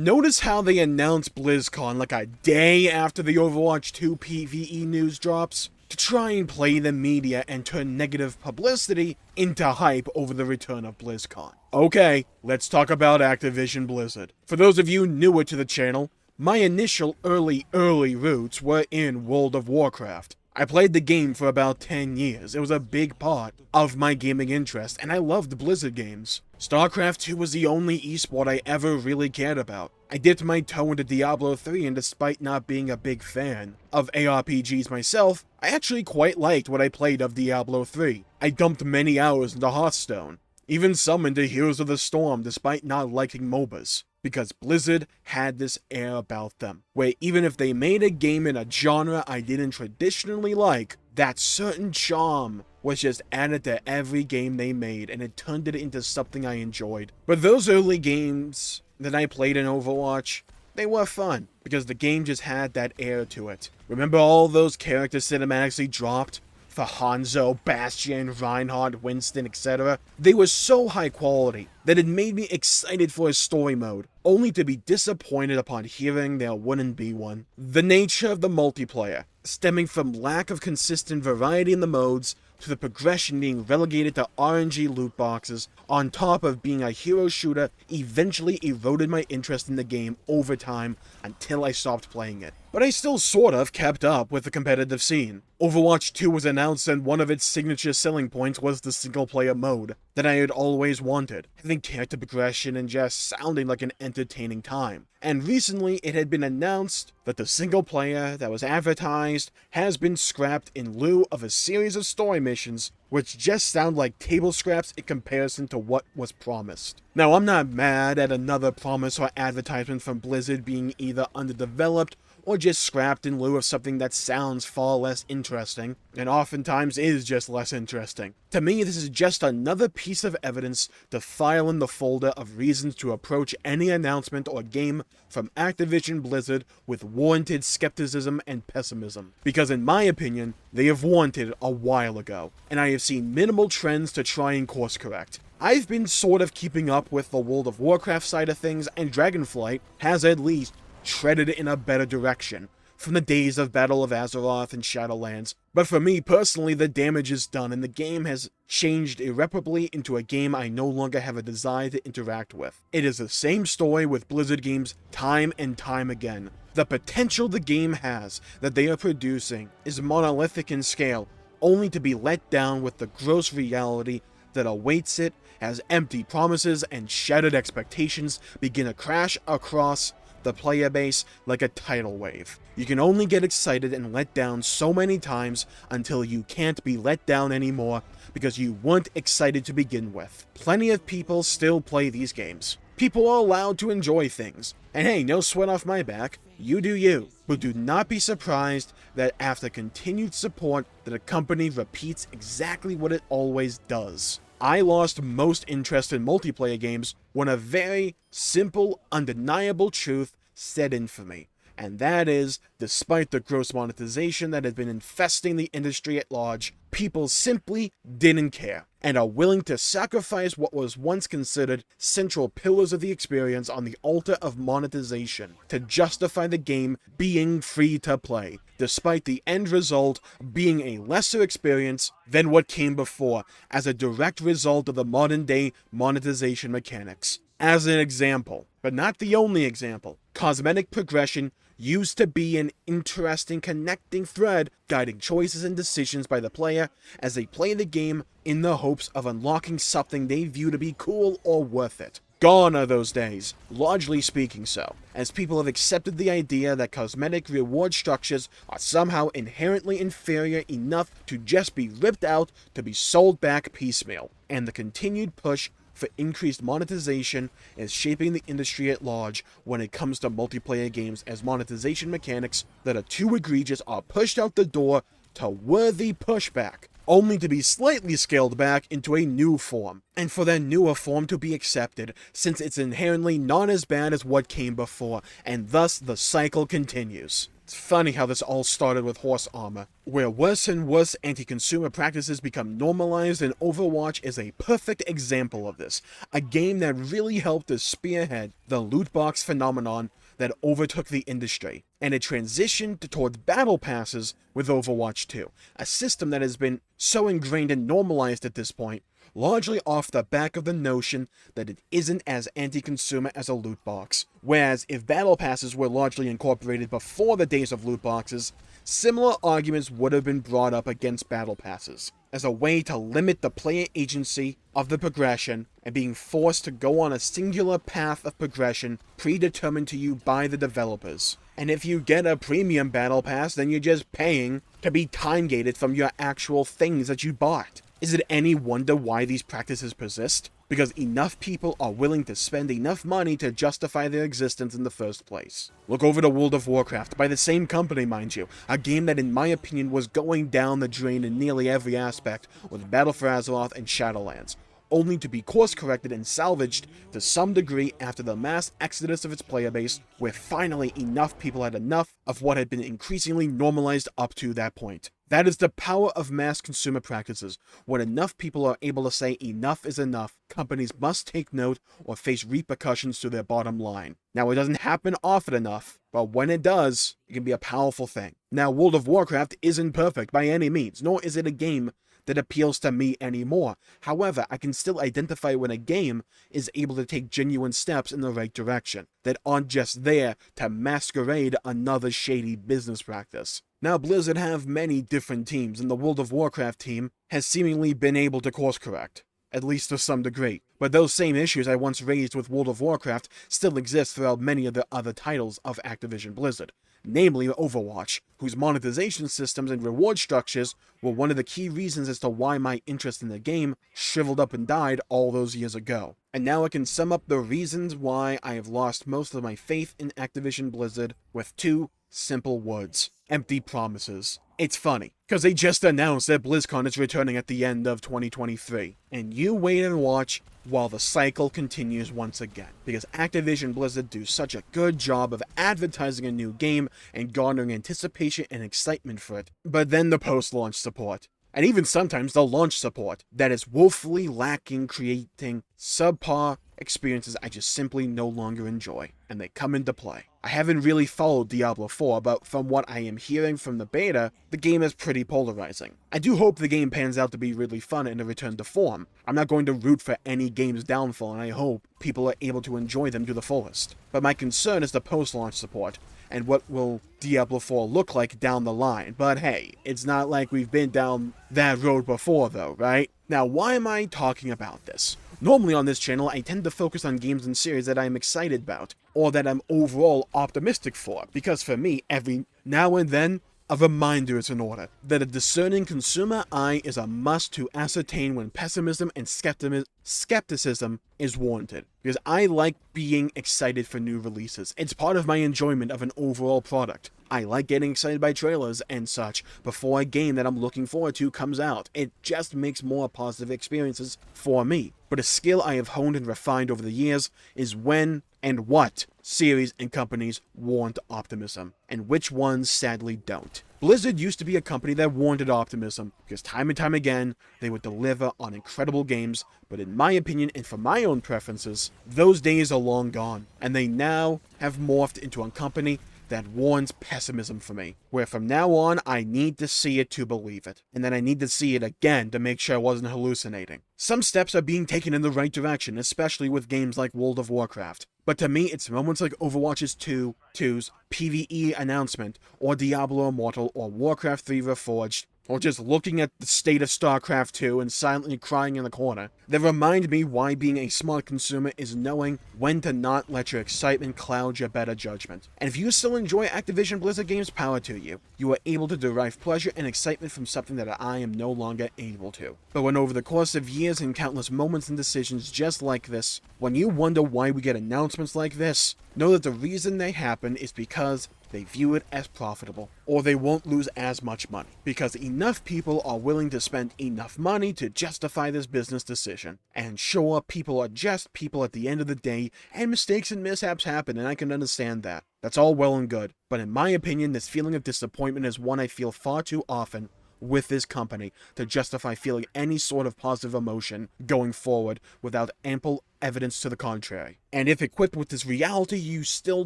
Notice how they announced BlizzCon like a day after the Overwatch 2 PvE news drops? To try and play the media and turn negative publicity into hype over the return of BlizzCon. Okay, let's talk about Activision Blizzard. For those of you newer to the channel, my initial early roots were in World of Warcraft. I played the game for about 10 years. It was a big part of my gaming interest, and I loved Blizzard games. StarCraft 2 was the only esport I ever really cared about. I dipped my toe into Diablo 3, and despite not being a big fan of ARPGs myself, I actually quite liked what I played of Diablo 3. I dumped many hours into Hearthstone, even some into Heroes of the Storm despite not liking MOBAs. Because Blizzard had this air about them, where even if they made a game in a genre I didn't traditionally like, that certain charm was just added to every game they made, and it turned it into something I enjoyed. But those early games that I played in Overwatch, they were fun, because the game just had that air to it. Remember all those characters cinematically dropped? For Hanzo, Bastion, Reinhardt, Winston, etc. They were so high quality that it made me excited for a story mode, only to be disappointed upon hearing there wouldn't be one. The nature of the multiplayer, stemming from lack of consistent variety in the modes, to the progression being relegated to RNG loot boxes, on top of being a hero shooter, eventually eroded my interest in the game over time until I stopped playing it. But I still sort of kept up with the competitive scene. Overwatch 2 was announced, and one of its signature selling points was the single-player mode that I had always wanted, having character progression and just sounding like an entertaining time. And recently it had been announced that the single player that was advertised has been scrapped in lieu of a series of story missions which just sound like table scraps in comparison to what was promised. Now, I'm not mad at another promise or advertisement from Blizzard being either underdeveloped or just scrapped in lieu of something that sounds far less interesting, and oftentimes is just less interesting. To me, this is just another piece of evidence to file in the folder of reasons to approach any announcement or game from Activision Blizzard with warranted skepticism and pessimism. Because in my opinion, they have warranted a while ago, and I have seen minimal trends to try and course correct. I've been sort of keeping up with the World of Warcraft side of things, and Dragonflight has at least treaded in a better direction from the days of Battle of Azeroth and Shadowlands. But for me personally, the damage is done, and the game has changed irreparably into a game I no longer have a desire to interact with. It is the same story with Blizzard games time and time again. The potential the game has that they are producing is monolithic in scale, only to be let down with the gross reality that awaits it as empty promises and shattered expectations begin to crash across the player base like a tidal wave. You can only get excited and let down so many times until you can't be let down anymore because you weren't excited to begin with. Plenty of people still play these games. People are allowed to enjoy things, and hey, no sweat off my back, you do you. But do not be surprised that after continued support that a company repeats exactly what it always does. I lost most interest in multiplayer games when a very simple, undeniable truth set in for me. And that is, despite the gross monetization that had been infesting the industry at large, people simply didn't care, and are willing to sacrifice what was once considered central pillars of the experience on the altar of monetization to justify the game being free to play, despite the end result being a lesser experience than what came before, as a direct result of the modern day monetization mechanics. As an example, but not the only example, cosmetic progression used to be an interesting connecting thread guiding choices and decisions by the player as they play the game in the hopes of unlocking something they view to be cool or worth it. Gone are those days, largely speaking so, as people have accepted the idea that cosmetic reward structures are somehow inherently inferior enough to just be ripped out to be sold back piecemeal, and the continued push for increased monetization is shaping the industry at large when it comes to multiplayer games, as monetization mechanics that are too egregious are pushed out the door to worthy pushback, only to be slightly scaled back into a new form, and for that newer form to be accepted since it's inherently not as bad as what came before, and thus the cycle continues. It's funny how this all started with horse armor, where worse and worse anti-consumer practices become normalized, and Overwatch is a perfect example of this. A game that really helped to spearhead the loot box phenomenon that overtook the industry, and it transitioned towards battle passes with Overwatch 2, a system that has been so ingrained and normalized at this point, largely off the back of the notion that it isn't as anti-consumer as a loot box. Whereas if battle passes were largely incorporated before the days of loot boxes, similar arguments would have been brought up against battle passes, as a way to limit the player agency of the progression and being forced to go on a singular path of progression predetermined to you by the developers. And if you get a premium battle pass, then you're just paying to be time-gated from your actual things that you bought. Is it any wonder why these practices persist? Because enough people are willing to spend enough money to justify their existence in the first place. Look over to World of Warcraft, by the same company, mind you, a game that in my opinion was going down the drain in nearly every aspect with Battle for Azeroth and Shadowlands, only to be course-corrected and salvaged to some degree after the mass exodus of its player base, where finally enough people had enough of what had been increasingly normalized up to that point. That is the power of mass consumer practices. When enough people are able to say enough is enough, companies must take note or face repercussions to their bottom line. Now, it doesn't happen often enough, but when it does, it can be a powerful thing. Now, World of Warcraft isn't perfect by any means, nor is it a game that appeals to me anymore. However, I can still identify when a game is able to take genuine steps in the right direction, that aren't just there to masquerade another shady business practice. Now, Blizzard have many different teams, and the World of Warcraft team has seemingly been able to course correct, at least to some degree. But those same issues I once raised with World of Warcraft still exist throughout many of the other titles of Activision Blizzard, namely Overwatch, whose monetization systems and reward structures were one of the key reasons as to why my interest in the game shriveled up and died all those years ago. And now I can sum up the reasons why I have lost most of my faith in Activision Blizzard with two simple words: empty promises. It's funny, because they just announced that BlizzCon is returning at the end of 2023, and you wait and watch while the cycle continues once again, because Activision Blizzard do such a good job of advertising a new game and garnering anticipation and excitement for it, but then the post-launch support, and even sometimes the launch support, that is woefully lacking, creating subpar experiences I just simply no longer enjoy, and they come into play. I haven't really followed Diablo 4, but from what I am hearing from the beta, the game is pretty polarizing. I do hope the game pans out to be really fun and a return to form. I'm not going to root for any game's downfall, and I hope people are able to enjoy them to the fullest. But my concern is the post-launch support, and what will Diablo 4 look like down the line. But hey, it's not like we've been down that road before though, right? Now, why am I talking about this? Normally on this channel, I tend to focus on games and series that I'm excited about, or that I'm overall optimistic for, because for me, every now and then, a reminder is in order, that a discerning consumer eye is a must to ascertain when pessimism and skepticism is warranted. Because I like being excited for new releases. It's part of my enjoyment of an overall product. I like getting excited by trailers and such before a game that I'm looking forward to comes out. It just makes more positive experiences for me. But a skill I have honed and refined over the years is when and what series and companies warrant optimism, and which ones sadly don't. Blizzard used to be a company that warranted optimism, because time and time again, they would deliver on incredible games, but in my opinion, and for my own preferences, those days are long gone, and they now have morphed into a company that warns pessimism for me, where from now on, I need to see it to believe it, and then I need to see it again to make sure I wasn't hallucinating. Some steps are being taken in the right direction, especially with games like World of Warcraft, but to me, it's moments like Overwatch's 2's PvE announcement, or Diablo Immortal, or Warcraft 3 Reforged, or just looking at the state of StarCraft 2 and silently crying in the corner, that remind me why being a smart consumer is knowing when to not let your excitement cloud your better judgment. And if you still enjoy Activision Blizzard games, power to you. You are able to derive pleasure and excitement from something that I am no longer able to. But when over the course of years and countless moments and decisions just like this, when you wonder why we get announcements like this, know that the reason they happen is because they view it as profitable, or they won't lose as much money, because enough people are willing to spend enough money to justify this business decision. And sure, people are just people at the end of the day, and mistakes and mishaps happen, and I can understand that. That's all well and good, but in my opinion, this feeling of disappointment is one I feel far too often with this company to justify feeling any sort of positive emotion going forward without ample evidence to the contrary. And if equipped with this reality, you still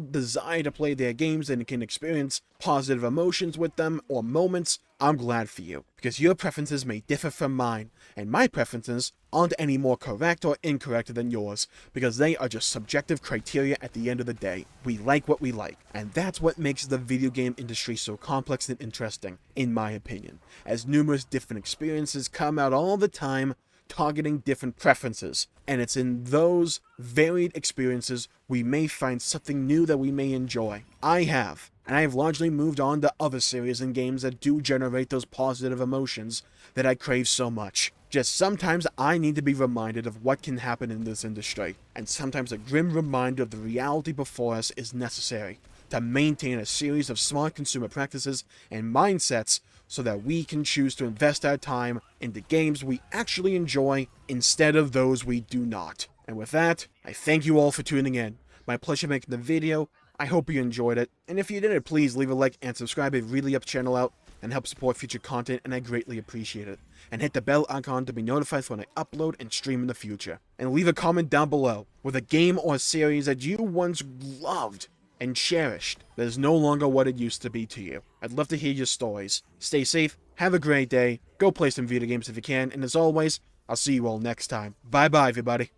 desire to play their games and can experience positive emotions with them or moments, I'm glad for you, because your preferences may differ from mine, and my preferences aren't any more correct or incorrect than yours, because they are just subjective criteria at the end of the day. We like what we like, and that's what makes the video game industry so complex and interesting, in my opinion, as numerous different experiences come out all the time targeting different preferences, and it's in those varied experiences we may find something new that we may enjoy. I have largely moved on to other series and games that do generate those positive emotions that I crave so much. Just sometimes I need to be reminded of what can happen in this industry, and sometimes a grim reminder of the reality before us is necessary to maintain a series of smart consumer practices and mindsets so that we can choose to invest our time into games we actually enjoy instead of those we do not. And with that, I thank you all for tuning in. My pleasure making the video. I hope you enjoyed it, and if you did, please leave a like and subscribe. It really helps the channel out and helps support future content, and I greatly appreciate it. And hit the bell icon to be notified when I upload and stream in the future. And leave a comment down below with a game or series that you once loved and cherished that is no longer what it used to be to you. I'd love to hear your stories. Stay safe, have a great day, go play some video games if you can, and as always, I'll see you all next time. Bye bye, everybody.